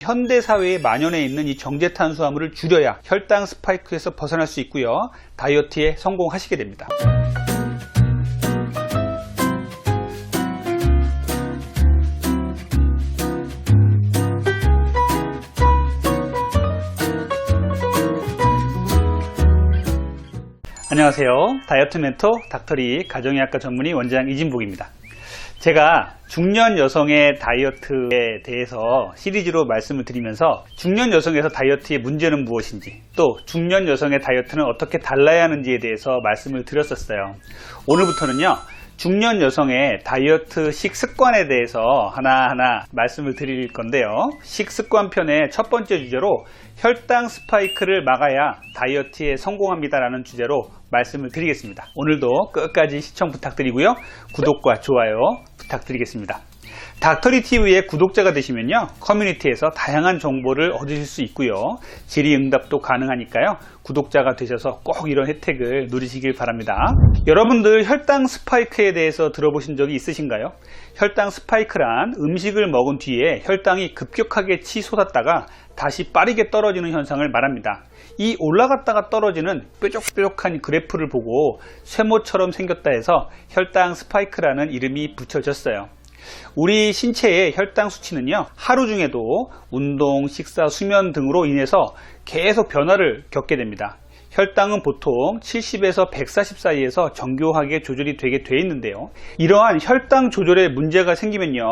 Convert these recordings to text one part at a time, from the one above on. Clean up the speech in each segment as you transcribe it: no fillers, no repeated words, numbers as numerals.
현대 사회에 만연해 있는 이 정제탄수화물을 줄여야 혈당 스파이크에서 벗어날 수 있고요. 다이어트에 성공하시게 됩니다. 안녕하세요. 다이어트 멘토 닥터리 가정의학과 전문의 원장 이진복입니다. 제가 중년 여성의 다이어트에 대해서 시리즈로 말씀을 드리면서 중년 여성에서 다이어트의 문제는 무엇인지, 또 중년 여성의 다이어트는 어떻게 달라야 하는지에 대해서 말씀을 드렸었어요. 오늘부터는요, 중년 여성의 다이어트 식습관에 대해서 하나하나 말씀을 드릴 건데요. 식습관 편의 첫 번째 주제로 혈당 스파이크를 막아야 다이어트에 성공합니다라는 주제로 말씀을 드리겠습니다. 오늘도 끝까지 시청 부탁드리고요. 구독과 좋아요 부탁드리겠습니다. 닥터리TV의 구독자가 되시면요, 커뮤니티에서 다양한 정보를 얻으실 수 있고요, 질의응답도 가능하니까요, 구독자가 되셔서 꼭 이런 혜택을 누리시길 바랍니다. 여러분들 혈당 스파이크에 대해서 들어보신 적이 있으신가요? 혈당 스파이크란 음식을 먹은 뒤에 혈당이 급격하게 치솟았다가 다시 빠르게 떨어지는 현상을 말합니다. 이 올라갔다가 떨어지는 뾰족뾰족한 그래프를 보고 쇠모처럼 생겼다 해서 혈당 스파이크라는 이름이 붙여졌어요. 우리 신체의 혈당 수치는요, 하루 중에도 운동, 식사, 수면 등으로 인해서 계속 변화를 겪게 됩니다. 혈당은 보통 70에서 140 사이에서 정교하게 조절이 되게 돼 있는데요, 이러한 혈당 조절에 문제가 생기면요,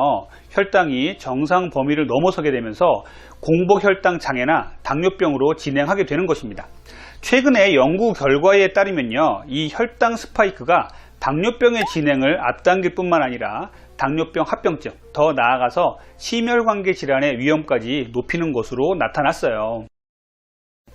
혈당이 정상 범위를 넘어서게 되면서 공복혈당 장애나 당뇨병으로 진행하게 되는 것입니다. 최근에 연구 결과에 따르면요, 이 혈당 스파이크가 당뇨병의 진행을 앞당길 뿐만 아니라 당뇨병 합병증, 더 나아가서 심혈관계 질환의 위험까지 높이는 것으로 나타났어요.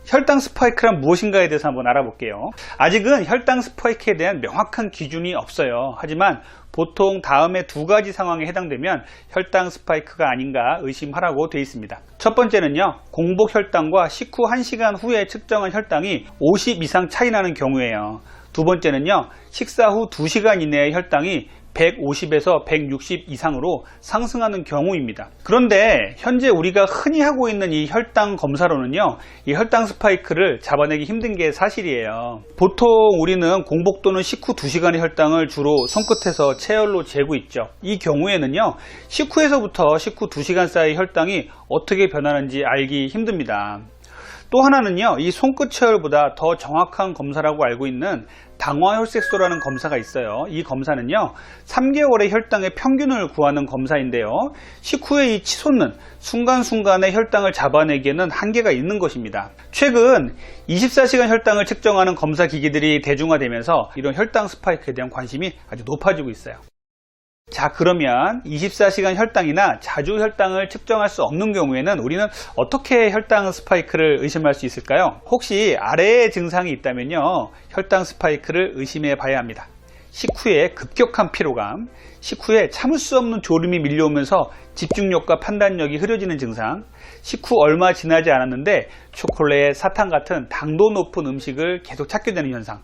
혈당 스파이크란 무엇인가에 대해서 한번 알아볼게요. 아직은 혈당 스파이크에 대한 명확한 기준이 없어요. 하지만 보통 다음의 두 가지 상황에 해당되면 혈당 스파이크가 아닌가 의심하라고 되어 있습니다. 첫 번째는요, 공복 혈당과 식후 1시간 후에 측정한 혈당이 50 이상 차이 나는 경우예요. 두 번째는요, 식사 후 2시간 이내의 혈당이 150에서 160 이상으로 상승하는 경우입니다. 그런데 현재 우리가 흔히 하고 있는 이 혈당 검사로는요, 이 혈당 스파이크를 잡아내기 힘든 게 사실이에요. 보통 우리는 공복 또는 식후 2시간의 혈당을 주로 손끝에서 체열로 재고 있죠. 이 경우에는요, 식후에서부터 식후 2시간 사이 혈당이 어떻게 변하는지 알기 힘듭니다. 또 하나는요, 이 손끝 체열보다 더 정확한 검사라고 알고 있는 당화혈색소라는 검사가 있어요. 이 검사는요, 3개월의 혈당의 평균을 구하는 검사인데요, 식후에 이 치솟는 순간순간의 혈당을 잡아내기에는 한계가 있는 것입니다. 최근 24시간 혈당을 측정하는 검사 기기들이 대중화되면서 이런 혈당 스파이크에 대한 관심이 아주 높아지고 있어요. 자, 그러면 24시간 혈당이나 자주 혈당을 측정할 수 없는 경우에는 우리는 어떻게 혈당 스파이크를 의심할 수 있을까요? 혹시 아래의 증상이 있다면요, 혈당 스파이크를 의심해 봐야 합니다. 식후에 급격한 피로감, 식후에 참을 수 없는 졸음이 밀려오면서 집중력과 판단력이 흐려지는 증상, 식후 얼마 지나지 않았는데 초콜릿, 사탕 같은 당도 높은 음식을 계속 찾게 되는 현상,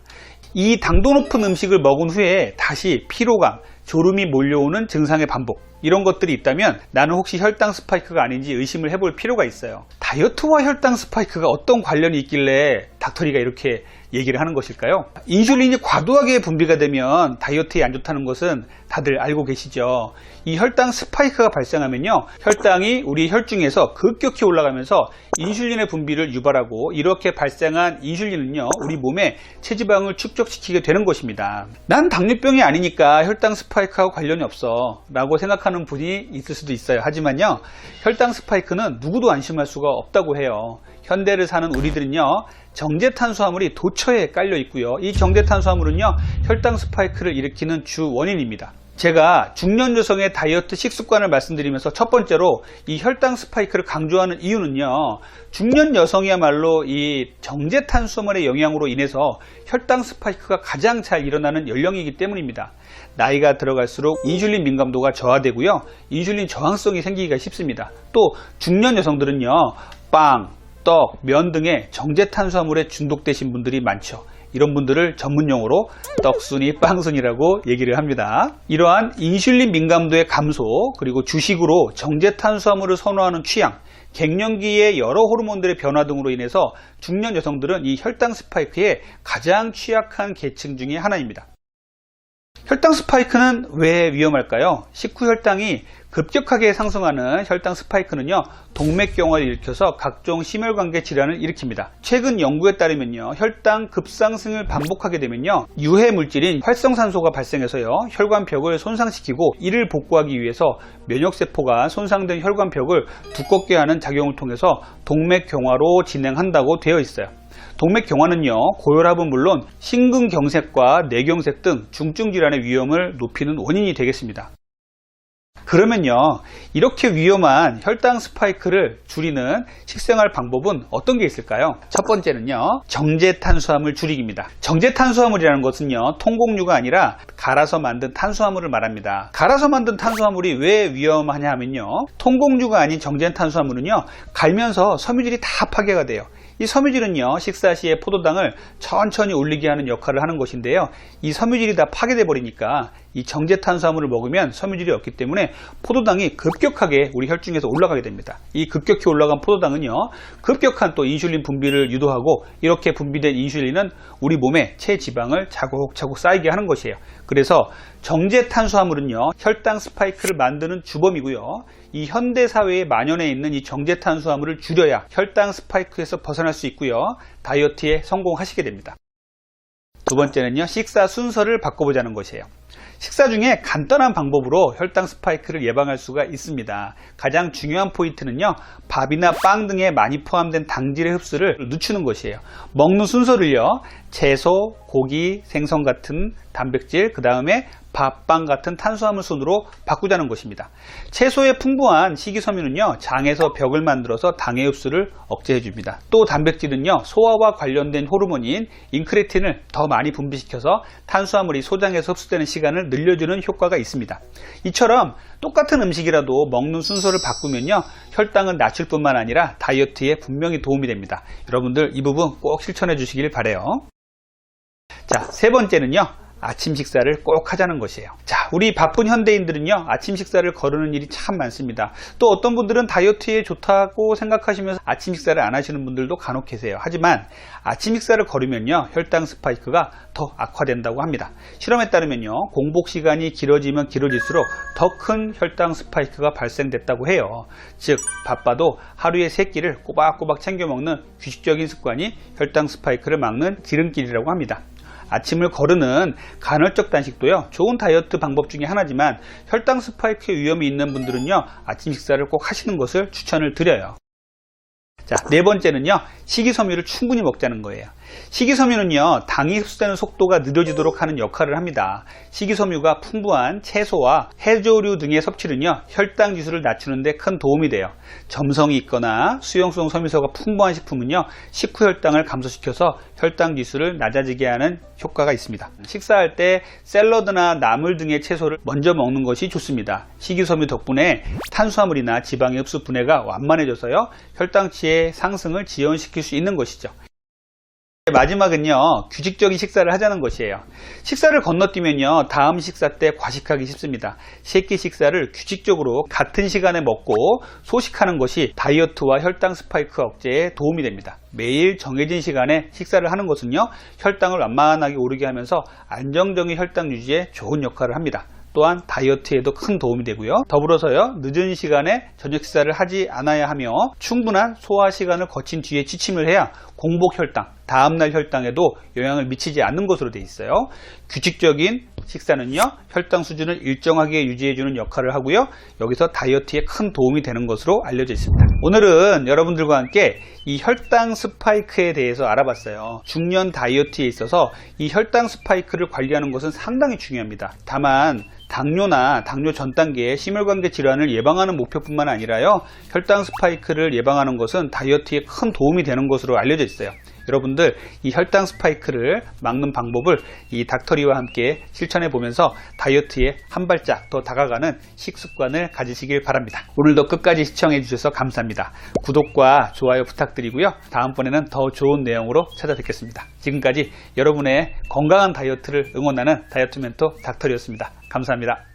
이 당도 높은 음식을 먹은 후에 다시 피로감, 졸음이 몰려오는 증상의 반복, 이런 것들이 있다면 나는 혹시 혈당 스파이크가 아닌지 의심을 해볼 필요가 있어요. 다이어트와 혈당 스파이크가 어떤 관련이 있길래 닥터리가 이렇게 얘기를 하는 것일까요? 인슐린이 과도하게 분비가 되면 다이어트에 안 좋다는 것은 다들 알고 계시죠. 이 혈당 스파이크가 발생하면요, 혈당이 우리 혈중에서 급격히 올라가면서 인슐린의 분비를 유발하고, 이렇게 발생한 인슐린은요, 우리 몸에 체지방을 축적시키게 되는 것입니다. 난 당뇨병이 아니니까 혈당 스파이크하고 관련이 없어 라고 생각하는 분이 있을 수도 있어요. 하지만요, 혈당 스파이크는 누구도 안심할 수가 없다고 해요. 현대를 사는 우리들은요, 정제탄수화물이 도처에 깔려 있고요, 이 정제탄수화물은요, 혈당 스파이크를 일으키는 주 원인입니다. 제가 중년 여성의 다이어트 식습관을 말씀드리면서 첫 번째로 이 혈당 스파이크를 강조하는 이유는요, 중년 여성이야말로 이 정제탄수화물의 영향으로 인해서 혈당 스파이크가 가장 잘 일어나는 연령이기 때문입니다. 나이가 들어갈수록 인슐린 민감도가 저하되고요, 인슐린 저항성이 생기기가 쉽습니다. 또 중년 여성들은요, 빵, 떡, 면 등의 정제탄수화물에 중독되신 분들이 많죠. 이런 분들을 전문용어로 떡순이, 빵순이라고 얘기를 합니다. 이러한 인슐린 민감도의 감소, 그리고 주식으로 정제탄수화물을 선호하는 취향, 갱년기의 여러 호르몬들의 변화 등으로 인해서 중년 여성들은 이 혈당 스파이크에 가장 취약한 계층 중에 하나입니다. 혈당 스파이크는 왜 위험할까요? 식후 혈당이 급격하게 상승하는 혈당 스파이크는요, 동맥경화를 일으켜서 각종 심혈관계 질환을 일으킵니다. 최근 연구에 따르면요, 혈당 급상승을 반복하게 되면요, 유해 물질인 활성산소가 발생해서요, 혈관벽을 손상시키고 이를 복구하기 위해서 면역세포가 손상된 혈관벽을 두껍게 하는 작용을 통해서 동맥경화로 진행한다고 되어 있어요. 동맥경화는요, 고혈압은 물론 심근경색과 뇌경색 등 중증 질환의 위험을 높이는 원인이 되겠습니다. 그러면요, 이렇게 위험한 혈당 스파이크를 줄이는 식생활 방법은 어떤 게 있을까요? 첫 번째는요, 정제탄수화물 줄이기입니다. 정제탄수화물이라는 것은요, 통곡류가 아니라 갈아서 만든 탄수화물을 말합니다. 갈아서 만든 탄수화물이 왜 위험하냐 하면요, 통곡류가 아닌 정제탄수화물은요, 갈면서 섬유질이 다 파괴가 돼요. 이 섬유질은요, 식사 시에 포도당을 천천히 올리게 하는 역할을 하는 것인데요, 이 섬유질이 다 파괴돼 버리니까 이 정제탄수화물을 먹으면 섬유질이 없기 때문에 포도당이 급격하게 우리 혈중에서 올라가게 됩니다. 이 급격히 올라간 포도당은요, 급격한 또 인슐린 분비를 유도하고, 이렇게 분비된 인슐린은 우리 몸에 체지방을 차곡차곡 쌓이게 하는 것이에요. 그래서 정제탄수화물은요, 혈당 스파이크를 만드는 주범이고요, 이 현대사회에 만연해 있는 이 정제탄수화물을 줄여야 혈당 스파이크에서 벗어날 수 있고요, 다이어트에 성공하시게 됩니다. 두 번째는요, 식사 순서를 바꿔보자는 것이에요. 식사 중에 간단한 방법으로 혈당 스파이크를 예방할 수가 있습니다. 가장 중요한 포인트는요, 밥이나 빵 등에 많이 포함된 당질의 흡수를 늦추는 것이에요. 먹는 순서를요, 채소, 고기, 생선 같은 단백질, 그 다음에 밥, 빵 같은 탄수화물 순으로 바꾸자는 것입니다. 채소의 풍부한 식이섬유는요, 장에서 벽을 만들어서 당의 흡수를 억제해 줍니다. 또 단백질은요, 소화와 관련된 호르몬인 인크레틴을 더 많이 분비시켜서 탄수화물이 소장에서 흡수되는 시간을 늘려주는 효과가 있습니다. 이처럼 똑같은 음식이라도 먹는 순서를 바꾸면요, 혈당을 낮출 뿐만 아니라 다이어트에 분명히 도움이 됩니다. 여러분들 이 부분 꼭 실천해 주시길 바라요. 자, 세 번째는요, 아침 식사를 꼭 하자는 것이에요. 자, 우리 바쁜 현대인들은요, 아침 식사를 거르는 일이 참 많습니다. 또 어떤 분들은 다이어트에 좋다고 생각하시면서 아침 식사를 안 하시는 분들도 간혹 계세요. 하지만 아침 식사를 거르면요, 혈당 스파이크가 더 악화된다고 합니다. 실험에 따르면요, 공복 시간이 길어지면 길어질수록 더 큰 혈당 스파이크가 발생됐다고 해요. 즉, 바빠도 하루에 3끼를 꼬박꼬박 챙겨 먹는 규칙적인 습관이 혈당 스파이크를 막는 지름길이라고 합니다. 아침을 거르는 간헐적 단식도요, 좋은 다이어트 방법 중에 하나지만 혈당 스파이크의 위험이 있는 분들은요, 아침 식사를 꼭 하시는 것을 추천을 드려요. 자, 네 번째는요, 식이섬유를 충분히 먹자는 거예요. 식이섬유는요, 당이 흡수되는 속도가 느려지도록 하는 역할을 합니다. 식이섬유가 풍부한 채소와 해조류 등의 섭취는요, 혈당 지수를 낮추는 데 큰 도움이 돼요. 점성이 있거나 수용성 섬유소가 풍부한 식품은요, 식후 혈당을 감소시켜서 혈당 지수를 낮아지게 하는 효과가 있습니다. 식사할 때 샐러드나 나물 등의 채소를 먼저 먹는 것이 좋습니다. 식이섬유 덕분에 탄수화물이나 지방의 흡수 분해가 완만해져서요, 혈당치의 상승을 지연시킬 수 있는 것이죠. 마지막은요, 규칙적인 식사를 하자는 것이에요. 식사를 건너뛰면요, 다음 식사 때 과식하기 쉽습니다. 세끼 식사를 규칙적으로 같은 시간에 먹고 소식하는 것이 다이어트와 혈당 스파이크 억제에 도움이 됩니다. 매일 정해진 시간에 식사를 하는 것은요, 혈당을 완만하게 오르게 하면서 안정적인 혈당 유지에 좋은 역할을 합니다. 또한 다이어트에도 큰 도움이 되고요. 더불어서요, 늦은 시간에 저녁 식사를 하지 않아야 하며 충분한 소화 시간을 거친 뒤에 취침을 해야 공복 혈당, 다음날 혈당에도 영향을 미치지 않는 것으로 되어 있어요. 규칙적인 식사는요, 혈당 수준을 일정하게 유지해주는 역할을 하고요, 여기서 다이어트에 큰 도움이 되는 것으로 알려져 있습니다. 오늘은 여러분들과 함께 이 혈당 스파이크에 대해서 알아봤어요. 중년 다이어트에 있어서 이 혈당 스파이크를 관리하는 것은 상당히 중요합니다. 다만 당뇨나 당뇨 전 단계의 심혈관계 질환을 예방하는 목표뿐만 아니라요, 혈당 스파이크를 예방하는 것은 다이어트에 큰 도움이 되는 것으로 알려져 있어요. 여러분들 이 혈당 스파이크를 막는 방법을 이 닥터리와 함께 실천해 보면서 다이어트에 한 발짝 더 다가가는 식습관을 가지시길 바랍니다. 오늘도 끝까지 시청해 주셔서 감사합니다. 구독과 좋아요 부탁드리고요, 다음번에는 더 좋은 내용으로 찾아뵙겠습니다. 지금까지 여러분의 건강한 다이어트를 응원하는 다이어트 멘토 닥터리였습니다. 감사합니다.